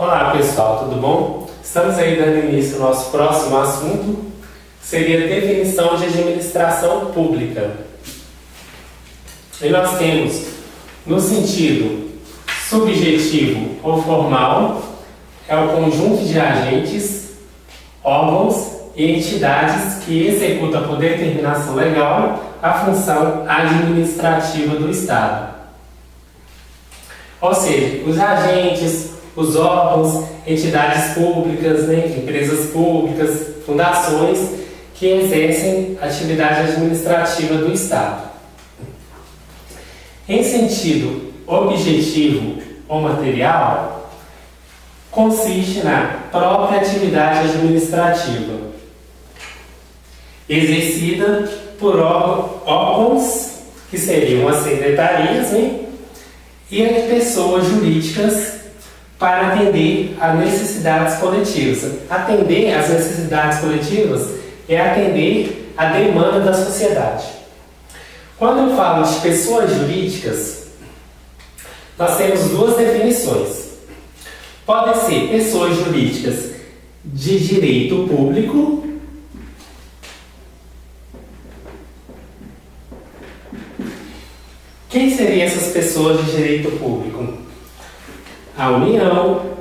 Olá pessoal, tudo bom? Estamos aí dando início ao nosso próximo assunto, que seria a definição de administração pública. E nós temos, no sentido subjetivo ou formal, é o conjunto de agentes, órgãos e entidades que executam por determinação legal a função administrativa do Estado. Ou seja, os agentes, os órgãos, entidades públicas, empresas públicas, fundações que exercem atividade administrativa do Estado. Em sentido objetivo ou material, consiste na própria atividade administrativa, exercida por órgãos que seriam as secretarias, e as pessoas jurídicas para atender às necessidades coletivas. Atender às necessidades coletivas é atender à demanda da sociedade. Quando eu falo de pessoas jurídicas, nós temos duas definições. Podem ser pessoas jurídicas de direito público Quem seriam essas pessoas de direito público? A União,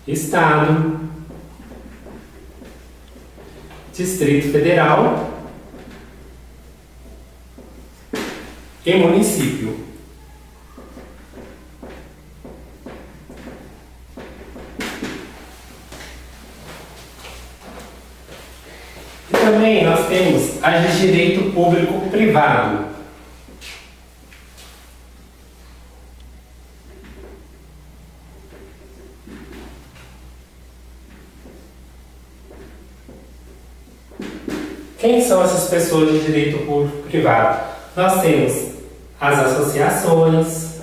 Estado, Distrito Federal e município. E também nós temos as de direito público privado. Quem são essas pessoas de direito público privado? Nós temos as associações,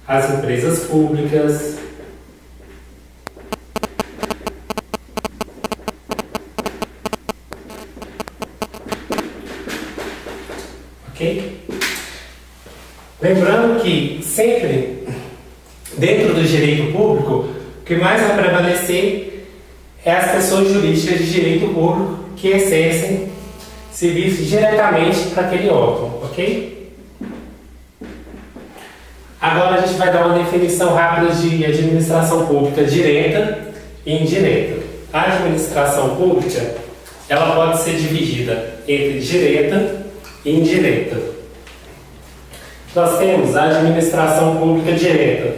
as empresas públicas, ok? Lembrando que sempre dentro do direito público, o que mais vai prevalecer é as pessoas jurídicas de direito público que exercem serviços diretamente para aquele órgão, ok? Agora a gente vai dar uma definição rápida de administração pública direta e indireta. A administração pública, ela pode ser dividida entre direta e indireta. Nós temos a administração pública direta,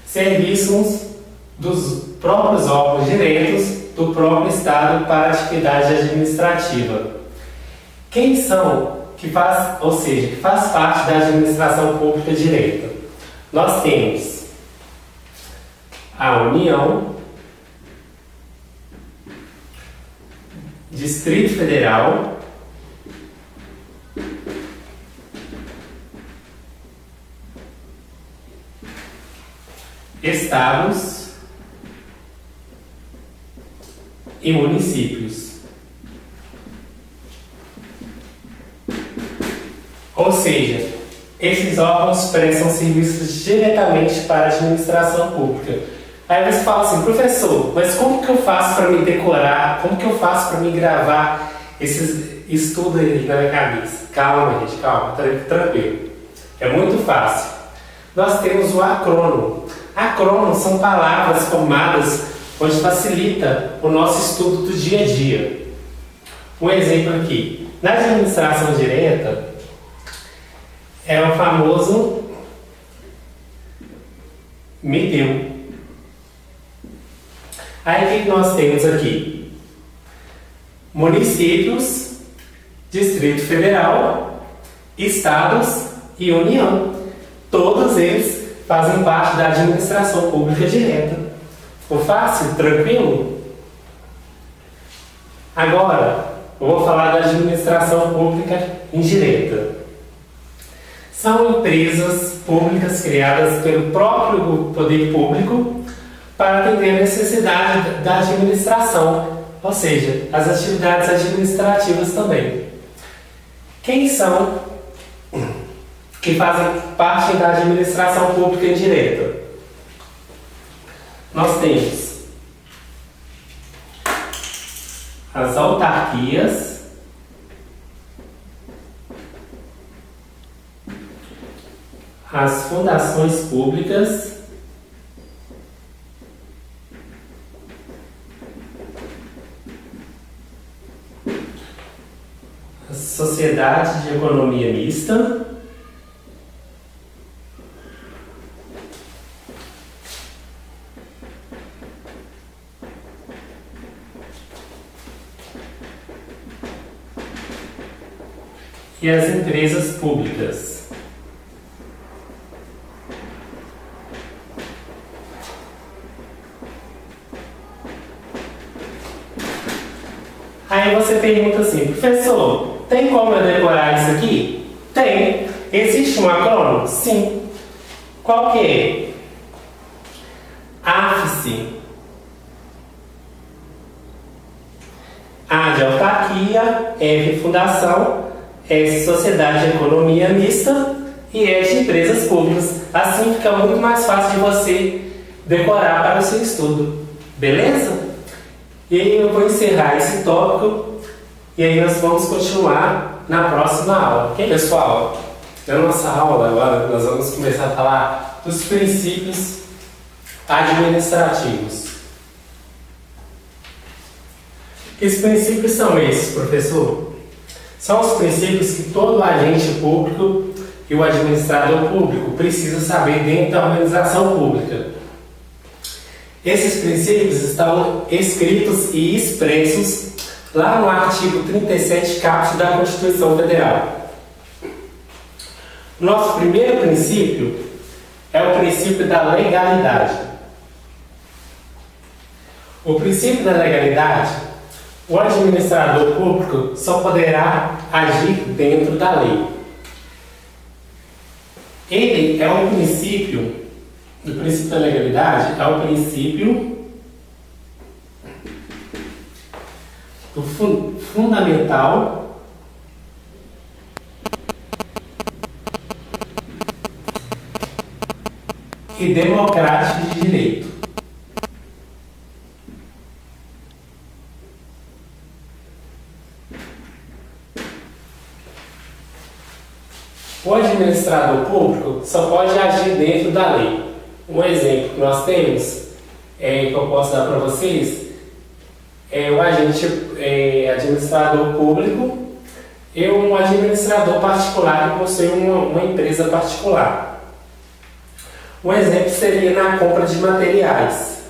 serviços dos próprios órgãos diretos do próprio Estado para a atividade administrativa. Quem são que faz parte da administração pública direta? Nós temos a União, Distrito Federal, estados e municípios. Ou seja, esses órgãos prestam serviços diretamente para a administração pública. Aí você fala assim, professor, mas como que eu faço para me decorar? Como que eu faço para me gravar esses estudos aí na minha cabeça? Calma, gente, calma, tranquilo. É muito fácil. Nós temos o acrônimo. Acrônimos são palavras formadas onde facilita o nosso estudo do dia a dia. Um exemplo aqui. Na administração direta, é o famoso MEDEU. Aí o que nós temos aqui? Municípios, Distrito Federal, Estados e União. Todos eles fazem parte da administração pública direta. Ficou fácil? Tranquilo? Agora, eu vou falar da administração pública indireta. São empresas públicas criadas pelo próprio poder público para atender a necessidade da administração, ou seja, as atividades administrativas também. Quem são que fazem parte da administração pública indireta. Nós temos as autarquias, as fundações públicas, as sociedades de economia mista, e as empresas públicas. Aí você pergunta assim, professor, tem como eu decorar isso aqui? Tem. Existe um acrônimo? Sim. Qual que é? AFSE. A de autarquia, F de fundação, S Sociedade de Economia Mista e E de Empresas Públicas. Assim fica muito mais fácil de você decorar para o seu estudo. Beleza? E aí eu vou encerrar esse tópico e aí nós vamos continuar na próxima aula. Ok, pessoal? Na nossa aula agora nós vamos começar a falar dos princípios administrativos. Que princípios são esses, professor? São os princípios que todo agente público e o administrador público precisa saber dentro da organização pública. Esses princípios estão escritos e expressos lá no artigo 37 caput da Constituição Federal. Nosso primeiro princípio é o princípio da legalidade. O princípio da legalidade, o administrador público só poderá agir dentro da lei. Ele é um princípio, o princípio da legalidade é o princípio do fundamental e democrático de direito. O administrador público só pode agir dentro da lei. Um exemplo que nós temos, que eu posso dar para vocês, é o agente administrador público e um administrador particular que possui uma empresa particular. Um exemplo seria na compra de materiais.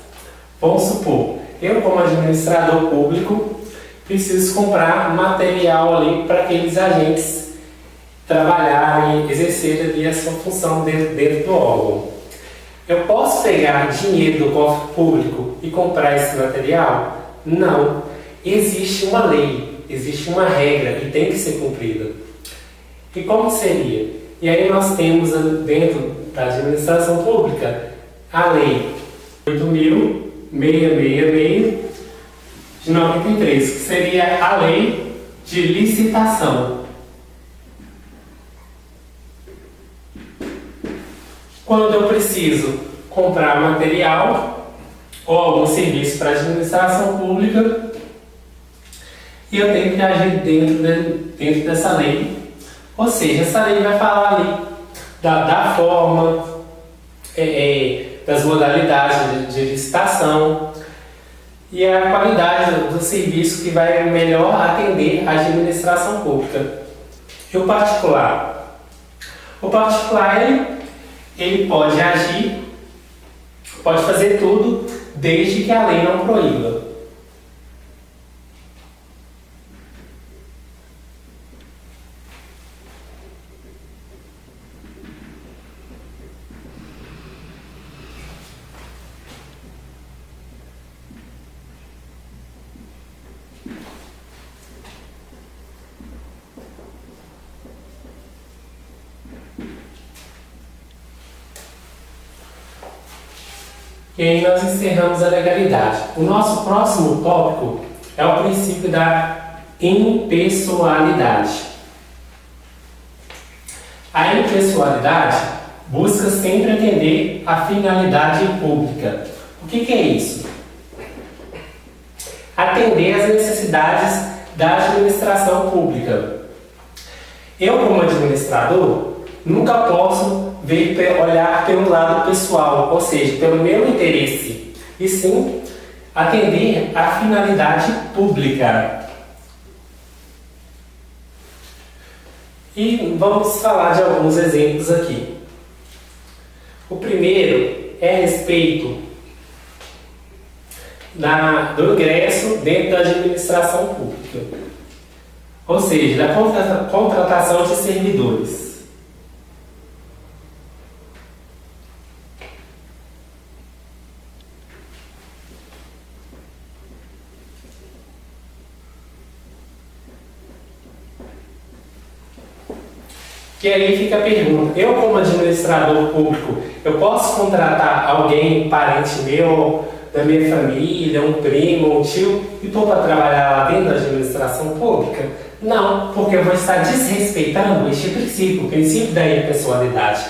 Vamos supor, eu como administrador público preciso comprar material ali para aqueles agentes trabalharem, exercerem ali a sua função dentro do órgão. Eu posso pegar dinheiro do cofre público e comprar esse material? Não. Existe uma lei, existe uma regra e tem que ser cumprida. E como seria? E aí nós temos dentro da administração pública a lei 8.666 de 93, que seria a lei de licitação. Quando eu preciso comprar material ou algum serviço para a administração pública e eu tenho que agir dentro dessa lei. Ou seja, essa lei vai falar ali da forma, das modalidades de licitação e a qualidade do serviço que vai melhor atender a administração pública. E o particular? O particular, ele pode agir, pode fazer tudo, desde que a lei não proíba. E aí nós encerramos a legalidade. O nosso próximo tópico é o princípio da impessoalidade. A impessoalidade busca sempre atender à finalidade pública. O que é isso? Atender às necessidades da administração pública. Eu, como administrador, nunca posso olhar pelo lado pessoal, ou seja, pelo meu interesse, e sim atender à finalidade pública. E vamos falar de alguns exemplos aqui. O primeiro é a respeito do ingresso dentro da administração pública, ou seja, da contratação de servidores. Que aí fica a pergunta, eu como administrador público, eu posso contratar alguém, parente meu, da minha família, um primo, um tio, e pôr para trabalhar lá dentro da administração pública? Não, porque eu vou estar desrespeitando este princípio, o princípio da impessoalidade.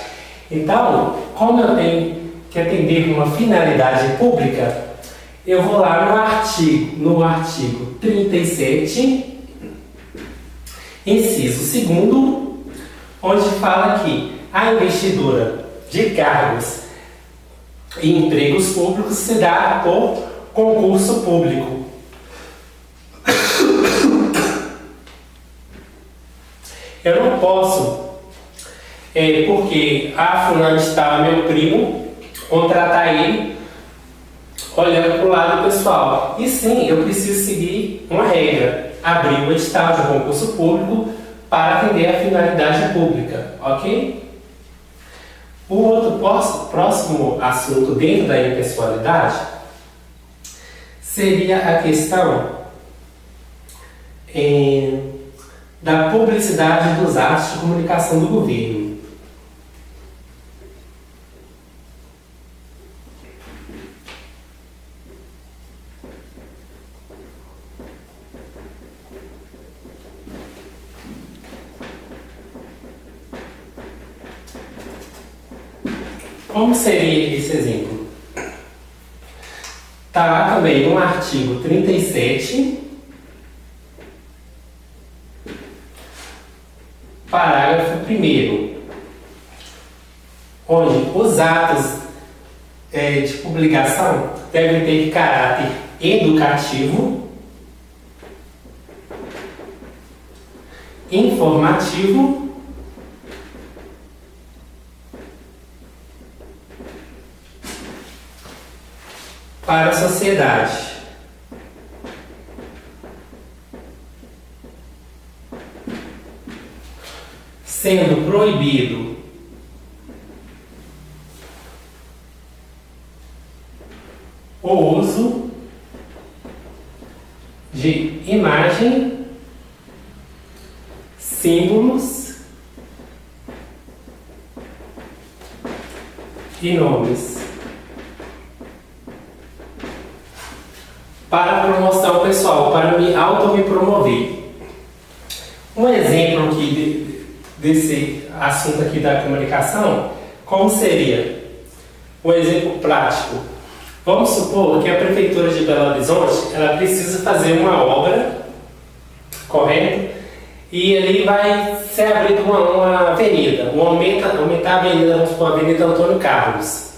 Então, como eu tenho que atender uma finalidade pública, eu vou lá no artigo 37, inciso 2º, onde fala que a investidura de cargos e empregos públicos se dá por concurso público. Eu não posso, porque fulano está meu primo, contratar ele olhando para o lado pessoal. E sim, eu preciso seguir uma regra, abrir o edital de concurso público para atender a finalidade pública, ok? O outro próximo assunto dentro da impessoalidade seria a questão da publicidade dos atos de comunicação do governo. Como seria esse exemplo? Está lá também no artigo 37, parágrafo 1º, onde os atos de publicação devem ter caráter educativo, informativo para a sociedade. Sendo proibido o uso de imagem, símbolos e nomes para promoção pessoal, para me promover. Um exemplo aqui desse assunto aqui da comunicação, como seria? Um exemplo prático. Vamos supor que a Prefeitura de Belo Horizonte ela precisa fazer uma obra, correto? E ali vai ser abrida uma avenida, aumentar a avenida, vamos supor, a Avenida Antônio Carlos.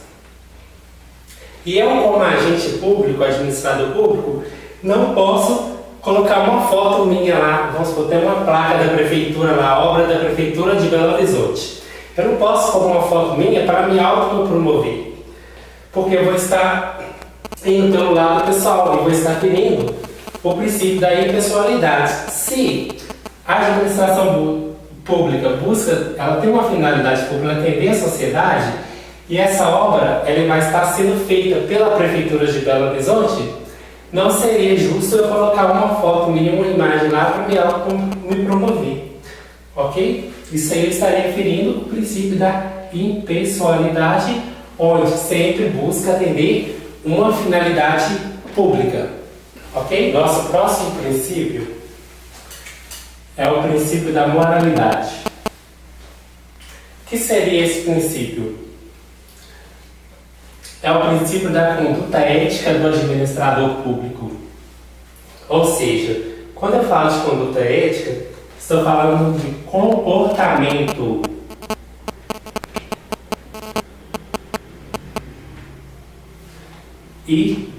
E eu, como agente público, administrador público, não posso colocar uma foto minha lá, vamos supor, tem uma placa da Prefeitura lá, obra da Prefeitura de Belo Horizonte. Eu não posso colocar uma foto minha para me promover, porque eu vou estar indo pelo lado pessoal e vou estar ferindo o princípio da impessoalidade. Se a administração pública ela tem uma finalidade pública, atender a sociedade, e essa obra ela vai estar sendo feita pela Prefeitura de Belo Horizonte, não seria justo eu colocar uma foto minha, uma imagem lá para me promover, ok? Isso aí eu estaria ferindo o princípio da impessoalidade, onde sempre busca atender uma finalidade pública, ok? Nosso próximo princípio é o princípio da moralidade. que seria esse princípio? É o princípio da conduta ética do administrador público. Ou seja, quando eu falo de conduta ética, estou falando de comportamento. E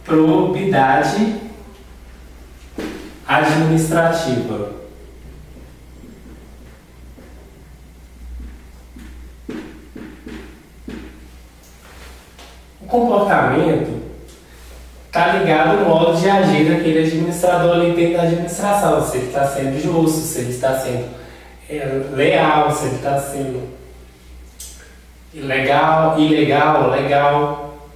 probidade administrativa. O comportamento está ligado ao modo de agir daquele administrador ali dentro da administração. Se ele está sendo justo, se ele está sendo leal, se ele está sendo ilegal, legal.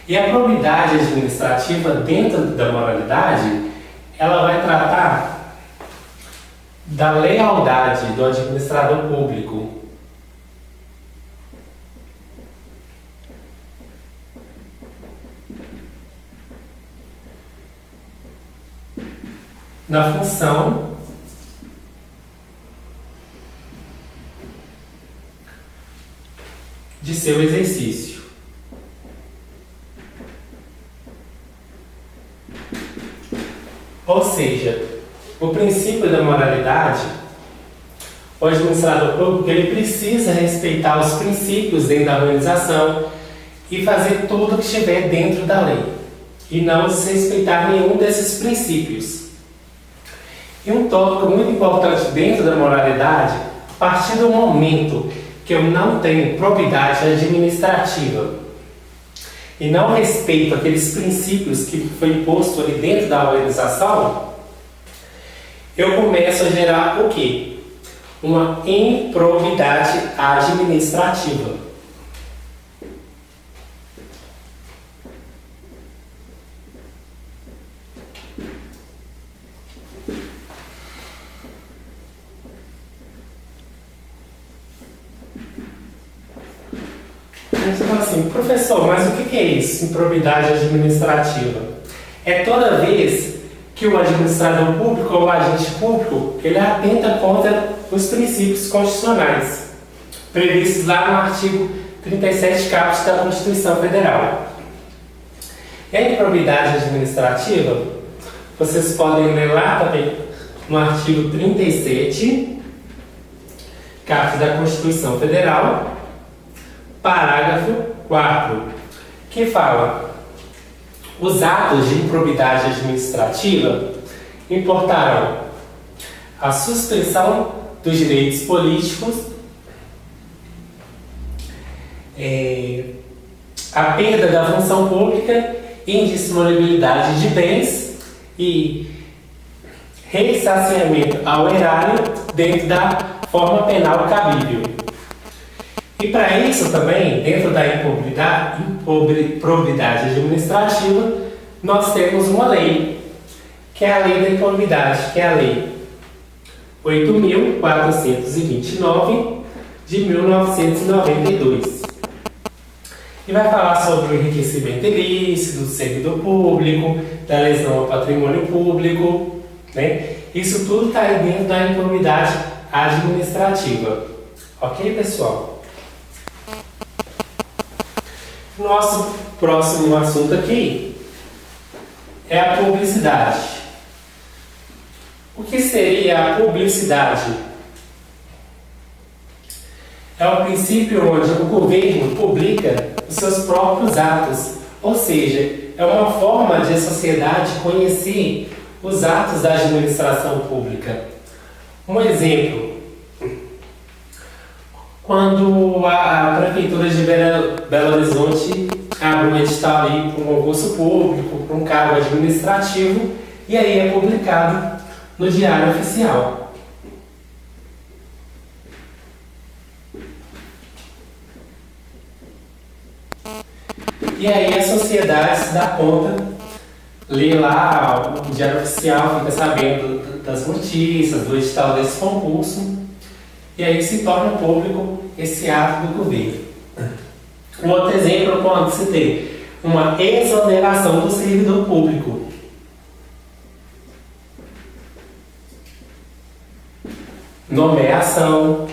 E a probidade administrativa dentro da moralidade, ela vai tratar da lealdade do administrador público. Na função de seu exercício. Ou seja, o princípio da moralidade, o administrador público ele precisa respeitar os princípios dentro da organização e fazer tudo o que estiver dentro da lei e não desrespeitar nenhum desses princípios. E um tópico muito importante dentro da moralidade, a partir do momento que eu não tenho probidade administrativa e não respeito aqueles princípios que foi imposto ali dentro da organização, eu começo a gerar o quê? Uma improbidade administrativa. Você fala assim, professor, mas o que é isso, improbidade administrativa? É toda vez que o administrador público ou o agente público ele atenta contra os princípios constitucionais previstos lá no artigo 37 caput da Constituição Federal. E a improbidade administrativa, vocês podem ler lá também no artigo 37 caput da Constituição Federal, parágrafo 4, que fala: os atos de improbidade administrativa importarão a suspensão dos direitos políticos, a perda da função pública, indisponibilidade de bens e ressarcimento ao erário dentro da forma penal cabível. E para isso também, dentro da improbidade administrativa, nós temos uma lei, que é a Lei da Improbidade, que é a Lei 8.429 de 1992. E vai falar sobre o enriquecimento ilícito do servidor público, da lesão ao patrimônio público, né? Isso tudo está aí dentro da improbidade administrativa. Ok, pessoal? Nosso próximo assunto aqui é a publicidade. O que seria a publicidade? É o princípio onde o governo publica os seus próprios atos, ou seja, é uma forma de a sociedade conhecer os atos da administração pública. Um exemplo: quando a Prefeitura de Belo Horizonte abre um edital ali para um concurso público, para um cargo administrativo, e aí é publicado no Diário Oficial. E aí a sociedade se dá conta, lê lá o Diário Oficial, fica sabendo das notícias, do edital desse concurso, e aí se torna público esse ato do governo. Um outro exemplo pode se ter uma exoneração do servidor público. Nomeação,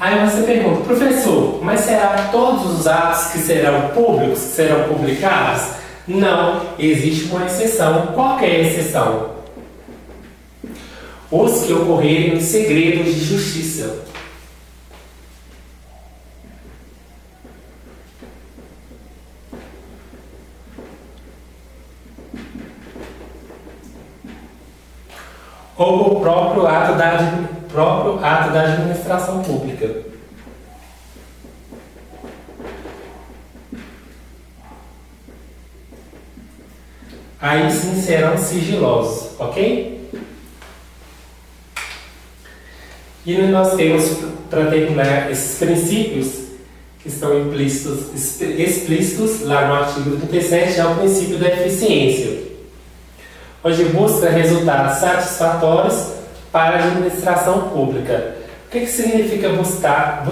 Aí você pergunta, professor, mas será que todos os atos que serão públicos, que serão publicados? Não, existe uma exceção. Qual que é a exceção? Os que ocorrerem em segredo de justiça. Ou o próprio ato da administração pública. Aí sim serão sigilosos, ok? E nós temos, para terminar, esses princípios que estão explícitos lá no artigo 37, é o princípio da eficiência, onde busca resultados satisfatórios para a administração pública. O que significa buscar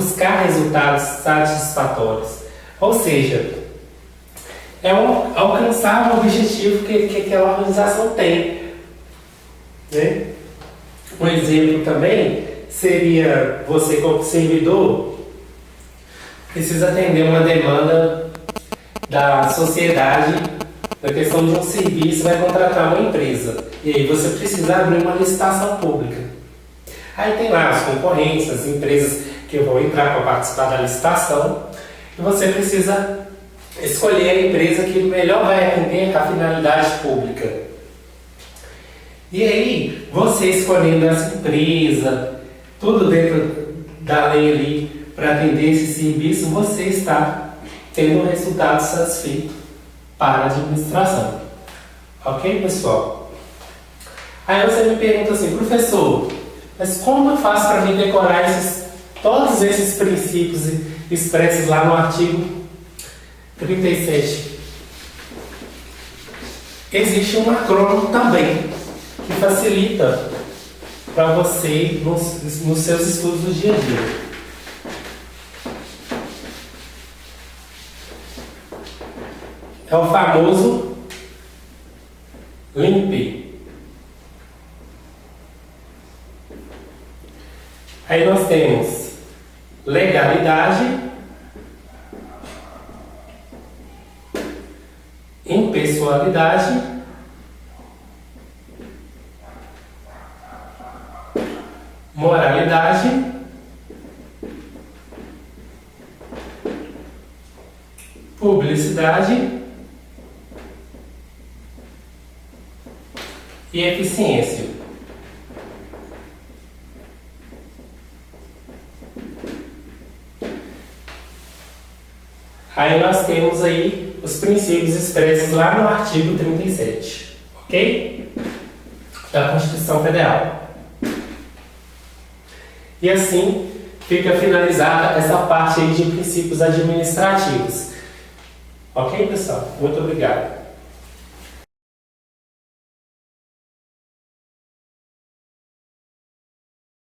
resultados satisfatórios? Ou seja, é alcançar o objetivo que aquela organização tem. Né? Um exemplo também seria você, como servidor, precisa atender uma demanda da sociedade na questão de um serviço, vai contratar uma empresa. E aí você precisa abrir uma licitação pública. Aí tem lá os concorrentes, as empresas que vão entrar para participar da licitação. E você precisa escolher a empresa que melhor vai atender a finalidade pública. E aí, você escolhendo essa empresa, tudo dentro da lei ali, para atender esse serviço, você está tendo um resultado satisfeito para a administração. Ok, pessoal? Aí você me pergunta assim, professor, mas como eu faço para me decorar todos esses princípios expressos lá no artigo 37? Existe um acrônimo também, que facilita para você nos seus estudos do dia a dia. É o famoso LIMP. Aí nós temos legalidade, impessoalidade, moralidade, publicidade e eficiência. Aí nós temos aí os princípios expressos lá no artigo 37, ok? Da Constituição Federal. E assim fica finalizada essa parte aí de princípios administrativos. Ok, pessoal? Muito obrigado.